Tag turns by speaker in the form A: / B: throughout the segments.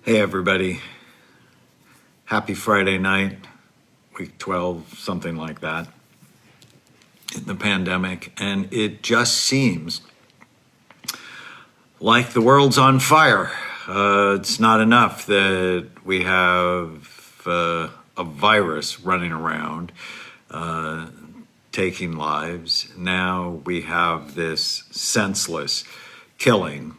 A: Hey everybody, happy Friday night, week 12, something like that, in the pandemic. And it just seems like the world's on fire. It's not enough that we have a virus running around, taking lives. Now we have this senseless killing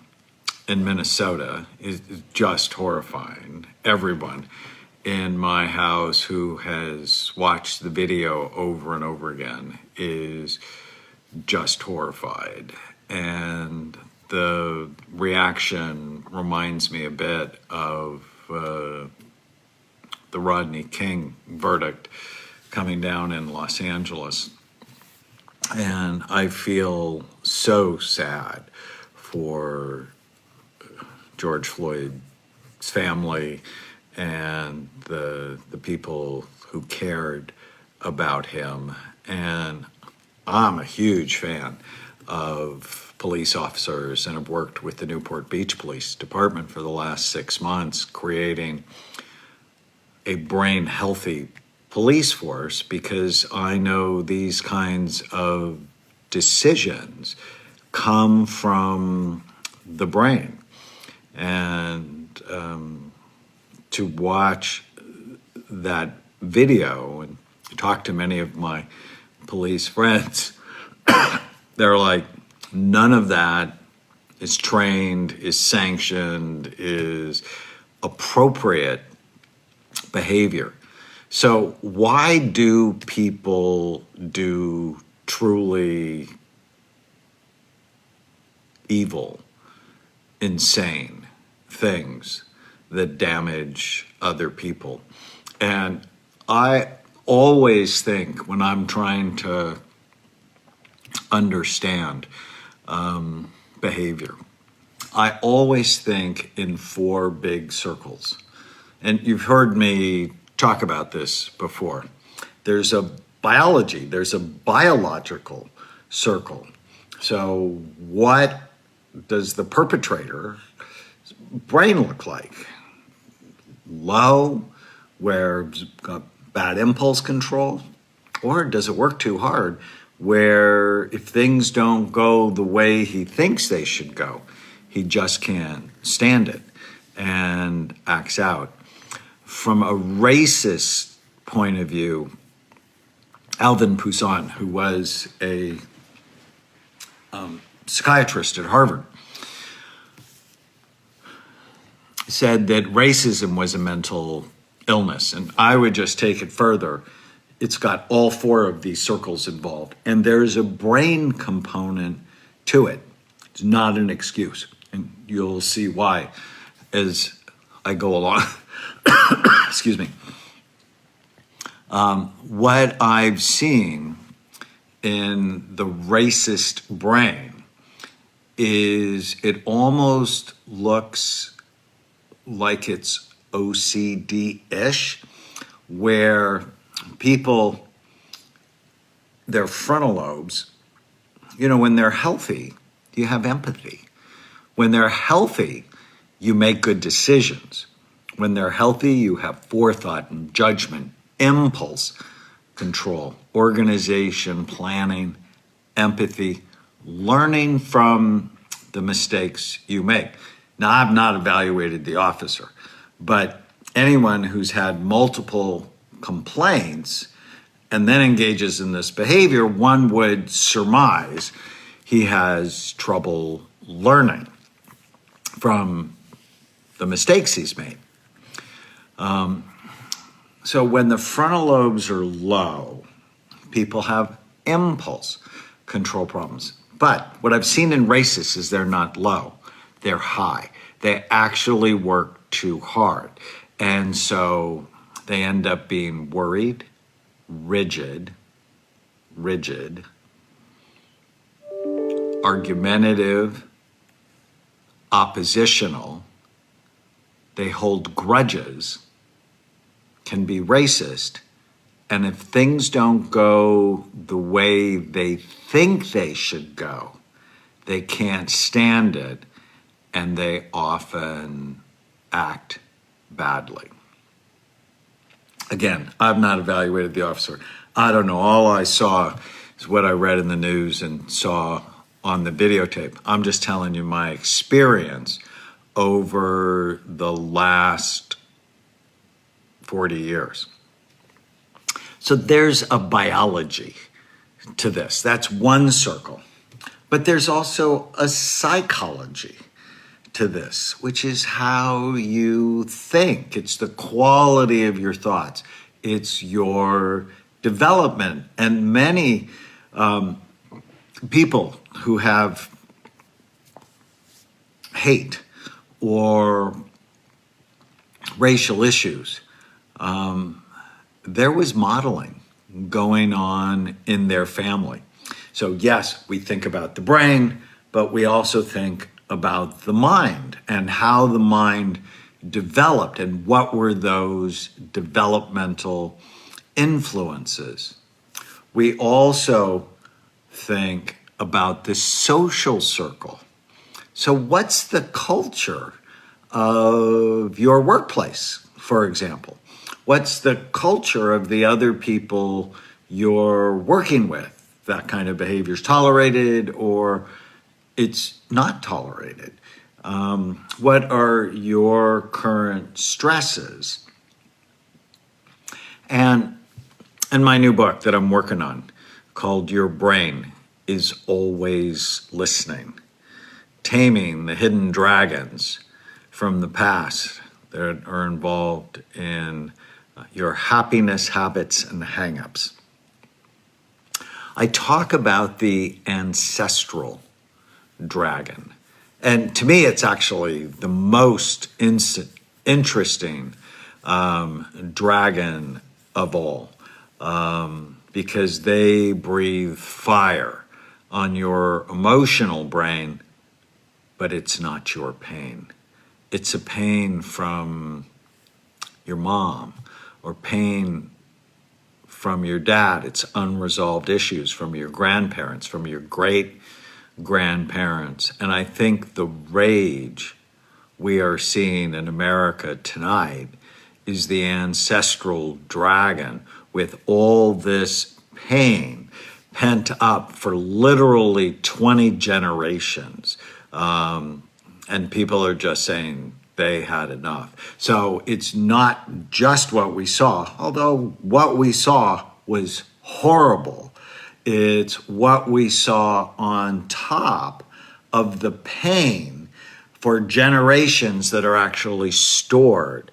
A: in Minnesota. Is just horrifying. Everyone in my house who has watched the video over and over again is just horrified. And the reaction reminds me a bit of the Rodney King verdict coming down in Los Angeles. And I feel so sad for George Floyd's family and the people who cared about him. And I'm a huge fan of police officers and have worked with the Newport Beach Police Department for the last 6 months, creating a brain healthy police force, because I know these kinds of decisions come from the brain. And to watch that video and talk to many of my police friends, they're like, none of that is trained, is sanctioned, is appropriate behavior. So why do people do truly evil, insane things that damage other people? And I always think, when I'm trying to understand behavior, I always think in 4 big circles. And you've heard me talk about this before. There's a biology, there's a biological circle. So what does the perpetrator's brain look like? Low, where it's got bad impulse control? Or does it work too hard, where if things don't go the way he thinks they should go, he just can't stand it and acts out? From a racist point of view, Alvin Poussin, who was a psychiatrist at Harvard, said that racism was a mental illness. And I would just take it further. It's got all 4 of these circles involved. And there's a brain component to it. It's not an excuse. And you'll see why as I go along. Excuse me. What I've seen in the racist brain is it almost looks like it's OCD-ish, where people, their frontal lobes, when they're healthy, you have empathy. When they're healthy, you make good decisions. When they're healthy, you have forethought and judgment, impulse control, organization, planning, empathy, learning from the mistakes you make. Now, I've not evaluated the officer, but anyone who's had multiple complaints and then engages in this behavior, one would surmise he has trouble learning from the mistakes he's made. So when the frontal lobes are low, people have impulse control problems. But what I've seen in racists is they're not low, they're high. They actually work too hard. And so they end up being worried, rigid, argumentative, oppositional. They hold grudges, can be racist, and if things don't go the way they think they should go, they can't stand it, and they often act badly. Again, I've not evaluated the officer. I don't know. All I saw is what I read in the news and saw on the videotape. I'm just telling you my experience over the last 40 years. So there's a biology to this. That's one circle. But there's also a psychology to this, which is how you think. It's the quality of your thoughts. It's your development. And many people who have hate or racial issues, there was modeling going on in their family. So yes, we think about the brain, but we also think about the mind and how the mind developed and what were those developmental influences. We also think about the social circle. So what's the culture of your workplace, for example? What's the culture of the other people you're working with? That kind of behavior is tolerated or it's not tolerated. What are your current stresses? And in my new book that I'm working on called Your Brain is Always Listening, Taming the Hidden Dragons from the Past that are involved in your happiness, habits, and hang-ups. I talk about the ancestral dragon. And to me, it's actually the most interesting dragon of all because they breathe fire on your emotional brain, but it's not your pain. It's a pain from your mom or pain from your dad. It's unresolved issues from your grandparents, from your great-grandparents. And I think the rage we are seeing in America tonight is the ancestral dragon with all this pain pent up for literally 20 generations. And people are just saying they had enough. So it's not just what we saw, although what we saw was horrible. It's what we saw on top of the pain for generations that are actually stored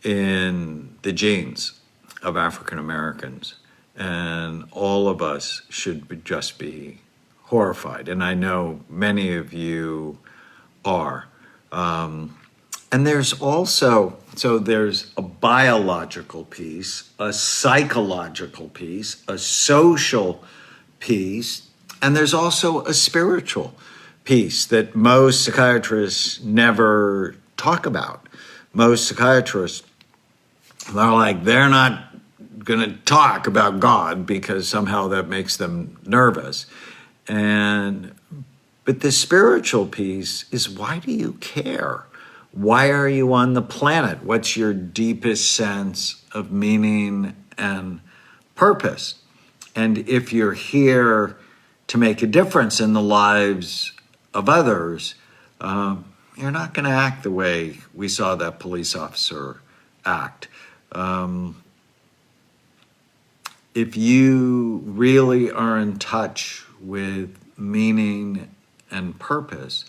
A: in the genes of African Americans. And all of us should just be horrified. And I know many of you are. And there's also, so there's a biological piece, a psychological piece, a social piece, and there's also a spiritual piece that most psychiatrists never talk about. Most psychiatrists, they're not going to talk about God because somehow that makes them nervous. But the spiritual piece is, why do you care? Why are you on the planet? What's your deepest sense of meaning and purpose? And if you're here to make a difference in the lives of others, you're not going to act the way we saw that police officer act. If you really are in touch with meaning and purpose,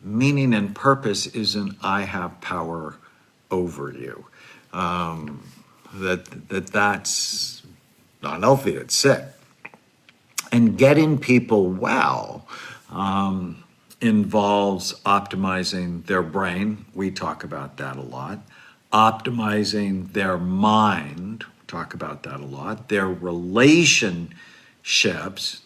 A: meaning and purpose isn't I have power over you. That's not healthy, it's sick. And getting people well involves optimizing their brain. We talk about that a lot. Optimizing their mind. Talk about that a lot. Their relationships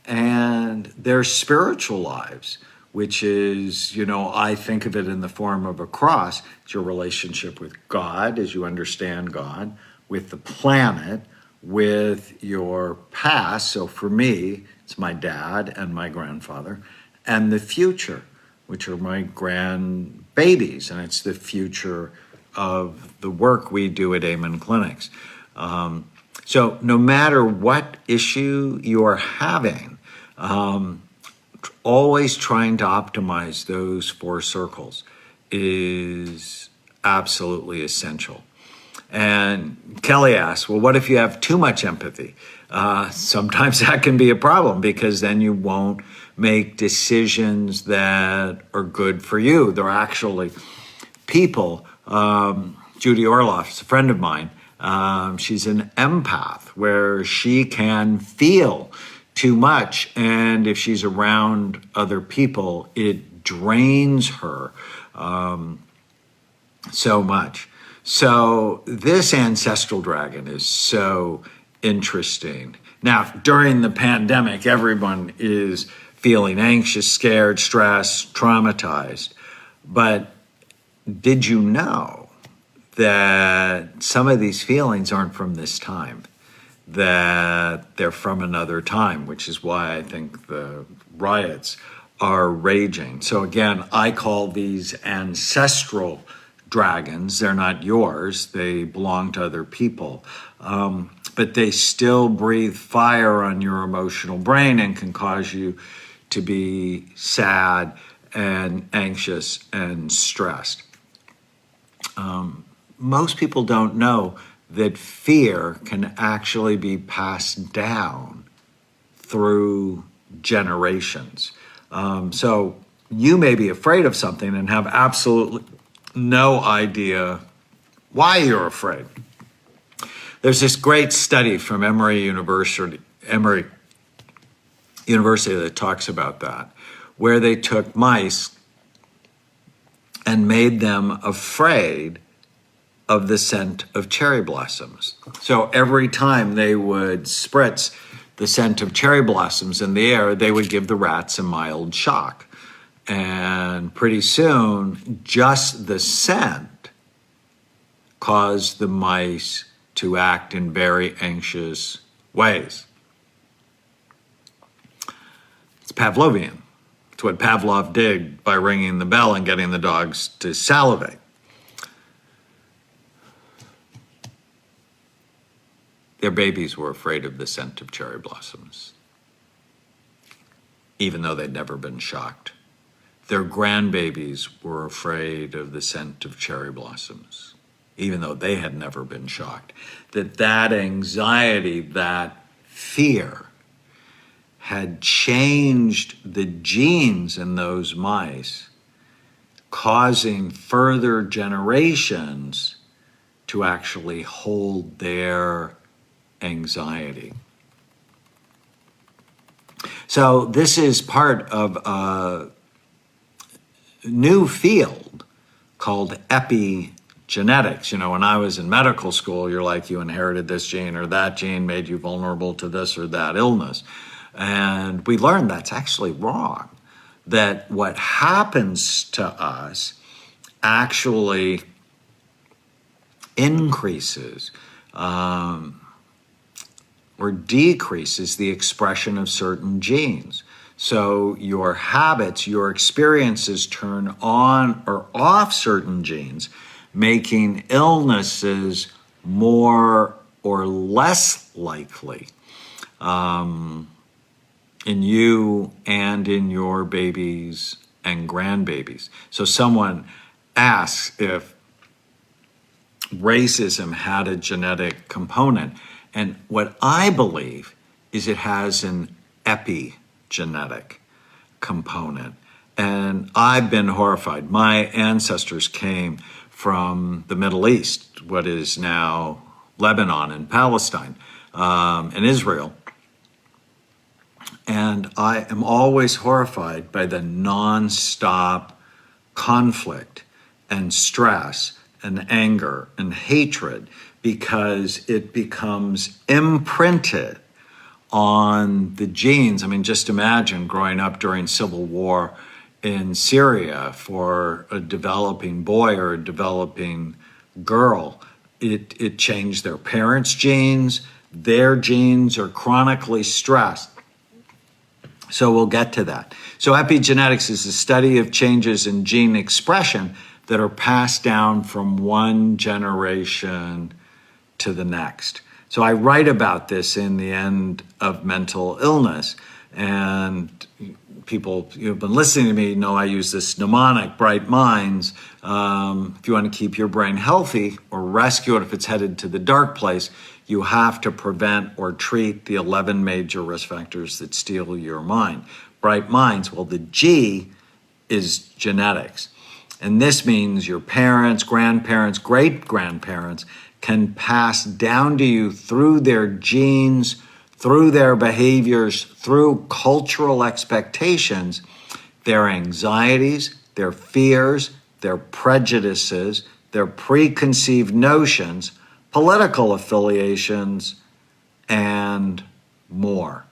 A: and their spiritual lives, which is, I think of it in the form of a cross. It's your relationship with God as you understand God, with the planet, with your past. So for me, it's my dad and my grandfather, and the future, which are my grandbabies, and it's the future of the work we do at Amen Clinics. So no matter what issue you're having, always trying to optimize those 4 circles is absolutely essential. And Kelly asks, well, what if you have too much empathy? Sometimes that can be a problem because then you won't make decisions that are good for you. They're actually people. Judy Orloff is a friend of mine. She's an empath where she can feel too much. And if she's around other people, it drains her so much. So this ancestral dragon is so interesting. Now, during the pandemic, everyone is feeling anxious, scared, stressed, traumatized. But did you know that some of these feelings aren't from this time, that they're from another time, which is why I think the riots are raging. So again, I call these ancestral dragons. They're not yours. They belong to other people. But they still breathe fire on your emotional brain and can cause you to be sad and anxious and stressed. Most people don't know that fear can actually be passed down through generations. So you may be afraid of something and have absolutely no idea why you're afraid. There's this great study from Emory University that talks about that, where they took mice and made them afraid of the scent of cherry blossoms. So every time they would spritz the scent of cherry blossoms in the air, they would give the rats a mild shock. And pretty soon, just the scent caused the mice to act in very anxious ways. It's Pavlovian. It's what Pavlov did by ringing the bell and getting the dogs to salivate. Their babies were afraid of the scent of cherry blossoms, even though they'd never been shocked. Their grandbabies were afraid of the scent of cherry blossoms, even though they had never been shocked. That anxiety, that fear had changed the genes in those mice, causing further generations to actually hold their anxiety. So this is part of a new field called epigenetics. You know, when I was in medical school, you're like, you inherited this gene or that gene made you vulnerable to this or that illness. And we learned that's actually wrong, that what happens to us actually increases or decreases the expression of certain genes. So your habits, your experiences turn on or off certain genes, making illnesses more or less likely in you and in your babies and grandbabies. So someone asks if racism had a genetic component. And what I believe is it has an epigenetic component. And I've been horrified. My ancestors came from the Middle East, what is now Lebanon and Palestine and Israel. And I am always horrified by the nonstop conflict and stress and anger and hatred, because it becomes imprinted on the genes. I mean, just imagine growing up during civil war in Syria for a developing boy or a developing girl. It changed their parents' genes. Their genes are chronically stressed. So we'll get to that. So epigenetics is the study of changes in gene expression that are passed down from one generation to the next. So I write about this in The End of Mental Illness, and people who've been listening to me know I use this mnemonic, bright minds. If you want to keep your brain healthy or rescue it if it's headed to the dark place, you have to prevent or treat the 11 major risk factors that steal your mind. Bright minds, well, the G is genetics. And this means your parents, grandparents, great-grandparents can pass down to you through their genes, through their behaviors, through cultural expectations, their anxieties, their fears, their prejudices, their preconceived notions, political affiliations, and more.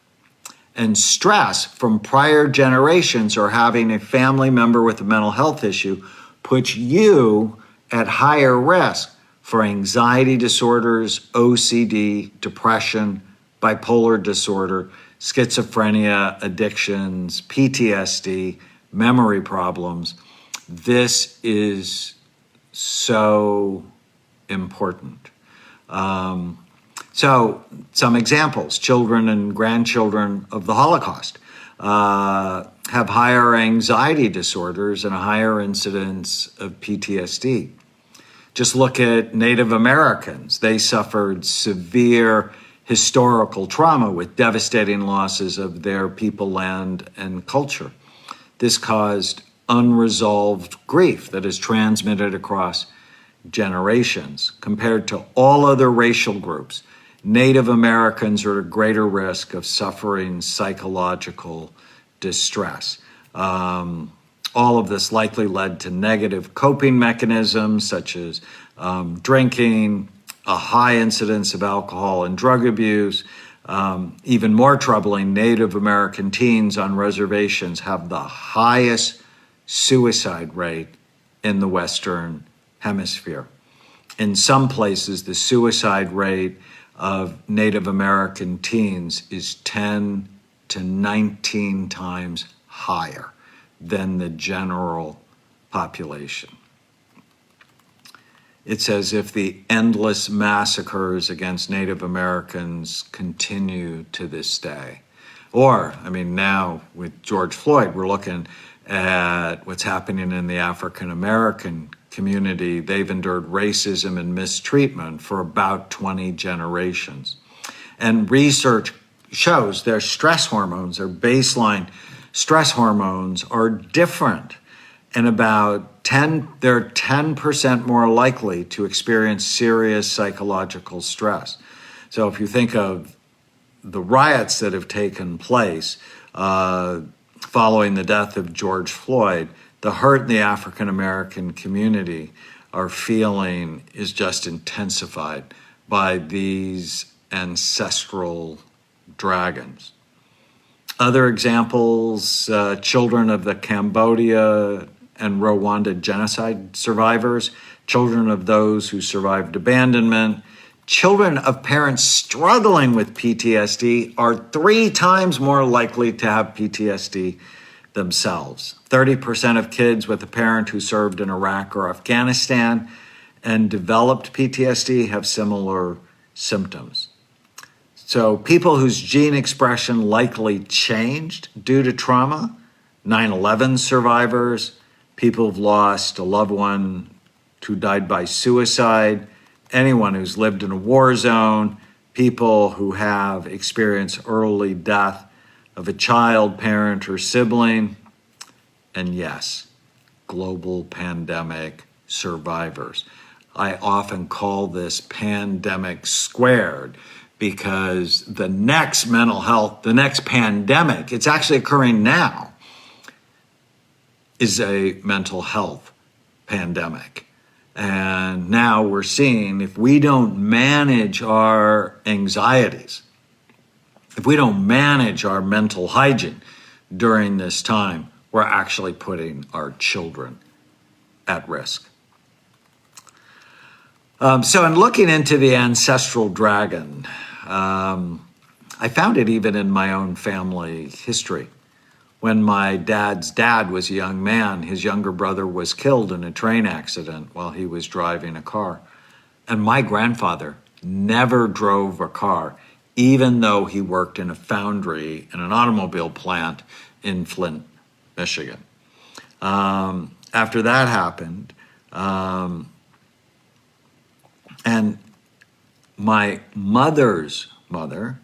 A: And stress from prior generations or having a family member with a mental health issue puts you at higher risk for anxiety disorders, OCD, depression, bipolar disorder, schizophrenia, addictions, PTSD, memory problems. This is so important. So some examples: children and grandchildren of the Holocaust have higher anxiety disorders and a higher incidence of PTSD. Just look at Native Americans. They suffered severe historical trauma with devastating losses of their people, land, and culture. This caused unresolved grief that is transmitted across generations. Compared to all other racial groups, Native Americans are at greater risk of suffering psychological distress. All of this likely led to negative coping mechanisms such as drinking, a high incidence of alcohol and drug abuse. Even more troubling, Native American teens on reservations have the highest suicide rate in the Western Hemisphere. In some places, the suicide rate of Native American teens is 10 to 19 times higher than the general population. It's as if the endless massacres against Native Americans continue to this day. Or, now with George Floyd, we're looking at what's happening in the African American community. They've endured racism and mistreatment for about 20 generations. And research shows their stress hormones, their baseline stress hormones, are different. And they're 10% more likely to experience serious psychological stress. So if you think of the riots that have taken place following the death of George Floyd, the hurt in the African American community are feeling is just intensified by these ancestral dragons. Other examples, children of the Cambodia and Rwanda genocide survivors, children of those who survived abandonment, children of parents struggling with PTSD are 3 times more likely to have PTSD themselves. 30% of kids with a parent who served in Iraq or Afghanistan and developed PTSD have similar symptoms. So people whose gene expression likely changed due to trauma, 9/11 survivors, people who've lost a loved one who died by suicide, anyone who's lived in a war zone, people who have experienced early death of a child, parent, or sibling, and yes, global pandemic survivors. I often call this pandemic squared because the next pandemic, it's actually occurring now, is a mental health pandemic. And now we're seeing if we don't manage our anxieties, if we don't manage our mental hygiene during this time, we're actually putting our children at risk. So in looking into the ancestral dragon, I found it even in my own family history. When my dad's dad was a young man, his younger brother was killed in a train accident while he was driving a car. And my grandfather never drove a car, even though he worked in a foundry in an automobile plant in Flint, Michigan. After that happened, and my mother's mother,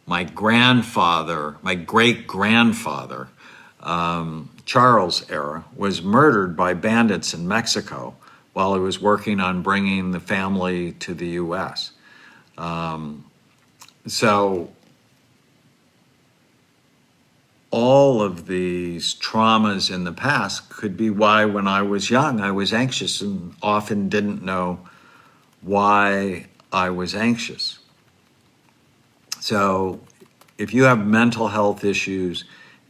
A: my grandfather, my great-grandfather, Charles era, was murdered by bandits in Mexico while he was working on bringing the family to the U.S. So all of these traumas in the past could be why when I was young I was anxious and often didn't know why I was anxious. So if you have mental health issues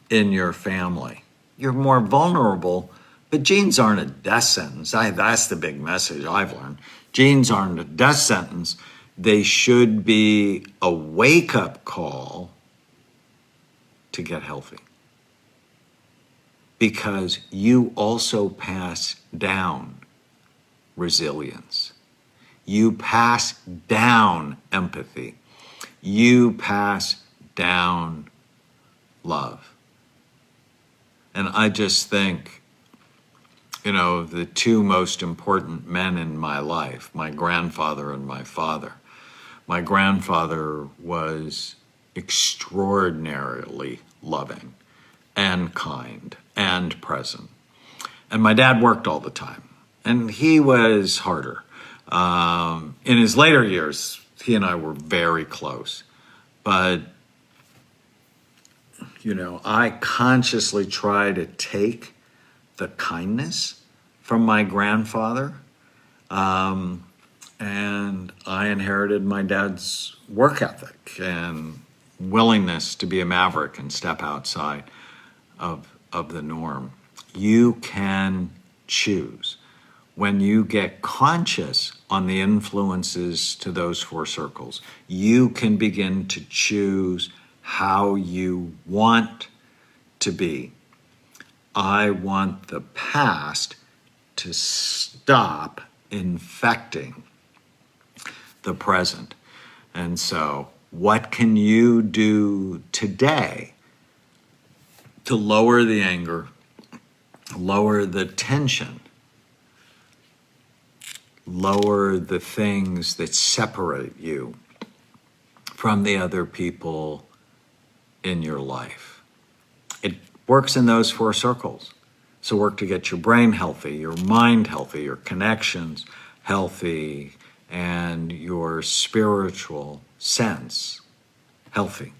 A: in your family, you're more vulnerable, but genes aren't a death sentence. That's the big message I've learned. Genes aren't a death sentence. They should be a wake-up call to get healthy. Because you also pass down resilience. You pass down empathy. You pass down love. And I just think, the two most important men in my life, my grandfather and my father. My grandfather was extraordinarily loving and kind and present. And my dad worked all the time, and he was harder. In his later years, he and I were very close. But, I consciously try to take the kindness from my grandfather. And I inherited my dad's work ethic and willingness to be a maverick and step outside of the norm. You can choose. When you get conscious on the influences to those four circles, you can begin to choose how you want to be. I want the past to stop infecting the present. And so, what can you do today to lower the anger, lower the tension, lower the things that separate you from the other people in your life? It works in those four circles. So work to get your brain healthy, your mind healthy, your connections healthy, and your spiritual sense healthy.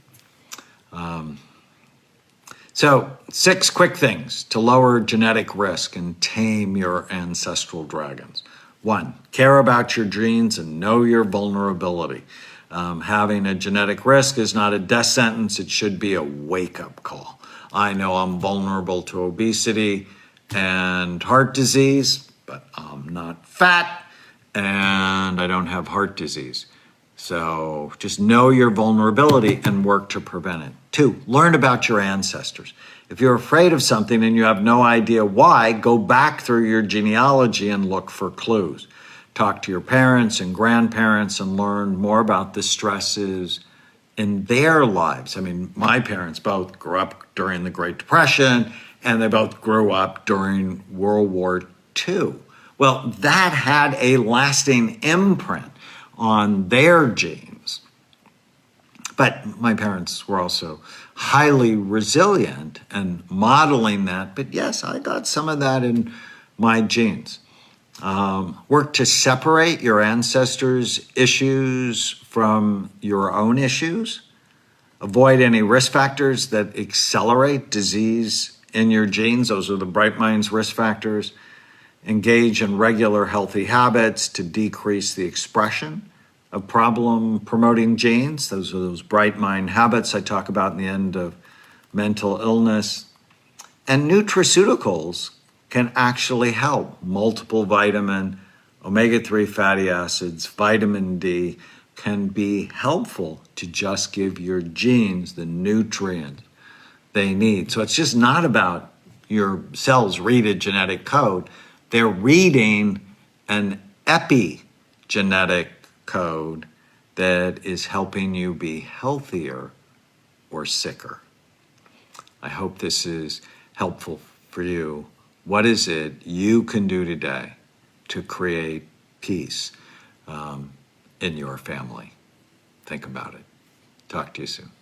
A: So 6 quick things to lower genetic risk and tame your ancestral dragons. 1, care about your genes and know your vulnerability. Having a genetic risk is not a death sentence. It should be a wake-up call. I know I'm vulnerable to obesity and heart disease, but I'm not fat and I don't have heart disease. So just know your vulnerability and work to prevent it. 2, learn about your ancestors. If you're afraid of something and you have no idea why, go back through your genealogy and look for clues. Talk to your parents and grandparents and learn more about the stresses in their lives. I mean, my parents both grew up during the Great Depression and they both grew up during World War II. Well, that had a lasting imprint on their genes. But my parents were also highly resilient and modeling that. But yes, I got some of that in my genes. Work to separate your ancestors' issues from your own issues. Avoid any risk factors that accelerate disease in your genes. Those are the bright minds risk factors. Engage in regular healthy habits to decrease the expression of problem-promoting genes. Those are those bright mind habits I talk about in the end of mental illness. And nutraceuticals can actually help. Multiple vitamin, omega-3 fatty acids, vitamin D, can be helpful to just give your genes the nutrients they need. So it's just not about your cells read a genetic code. They're reading an epigenetic code that is helping you be healthier or sicker. I hope this is helpful for you. What is it you can do today to create peace in your family? Think about it. Talk to you soon.